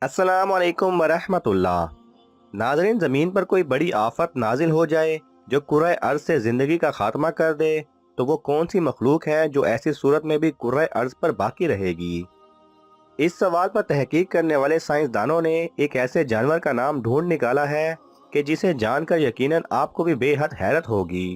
अस्सलाम वालेकुम वरहमतुल्लाह। नाज़रीन, ज़मीन पर कोई बड़ी आफत नाजिल हो जाए जो कुर्रे अर्ज़ से ज़िंदगी का खात्मा कर दे, तो वो कौन सी मखलूक है जो ऐसी सूरत में भी कुर्रे अर्ज़ पर बाकी रहेगी? इस सवाल पर तहकीक करने वाले साइंसदानों ने एक ऐसे जानवर का नाम ढूंढ निकाला है कि जिसे जानकर यकीनन आपको भी बेहद हैरत होगी।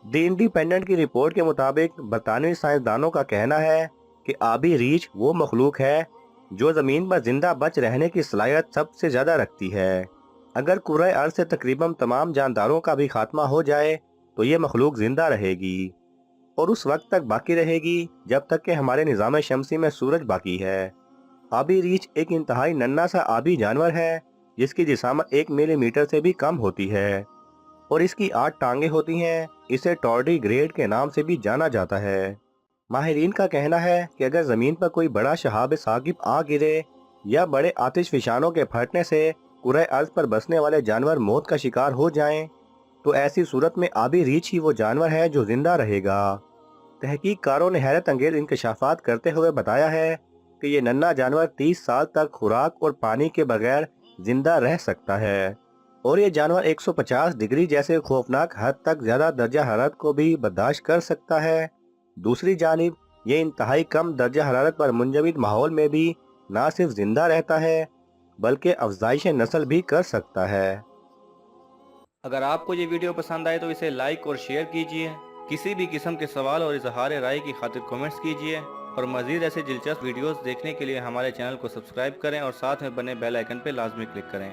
द इंडिपेंडेंट की रिपोर्ट के मुताबिक बरतानवी साइंसदानों का कहना है कि आबी रीछ वो मखलूक है जो ज़मीन पर जिंदा बच रहने की सलाहियत सबसे ज़्यादा रखती है। अगर कुर्रे अर्ज़ से तकरीबन तमाम जानदारों का भी खात्मा हो जाए तो ये मखलूक जिंदा रहेगी और उस वक्त तक बाकी रहेगी जब तक कि हमारे निज़ाम शमसी में सूरज बाकी है। आबी रीछ एक इंतहाई नन्हा सा आबी जानवर है जिसकी जिसामत 1 मिलीमीटर से भी कम होती है और इसकी 8 टांगे होती हैं। इसे टॉर्डी ग्रेड के नाम से भी जाना जाता है। माहिरीन का कहना है कि अगर ज़मीन पर कोई बड़ा शहाब साकिब आ गिरे या बड़े आतिशफिशानों के फटने से कुर्रे अर्ज़ पर बसने वाले जानवर मौत का शिकार हो जाएं, तो ऐसी सूरत में आबी रीछ ही वो जानवर है जो जिंदा रहेगा। तहकीककारों ने हैरत अंगेज इंकशाफात करते हुए बताया है कि ये नन्हा जानवर 30 साल तक खुराक और पानी के बगैर जिंदा रह सकता है और ये जानवर 150 डिग्री जैसे खौफनाक हद तक ज़्यादा दर्जा हरारत को भी बर्दाश्त कर सकता है। दूसरी जानिब ये इंतहाई कम दर्जा हरारत पर मुंजमद माहौल में भी ना सिर्फ जिंदा रहता है बल्कि अफजाइश नस्ल भी कर सकता है। अगर आपको ये वीडियो पसंद आए तो इसे लाइक और शेयर कीजिए। किसी भी किस्म के सवाल और इजहार राय की खातिर कमेंट्स कीजिए और मज़ीद ऐसे दिलचस्प वीडियोस देखने के लिए हमारे चैनल को सब्सक्राइब करें और साथ में बने बेल आइकन पर लाजमी क्लिक करें।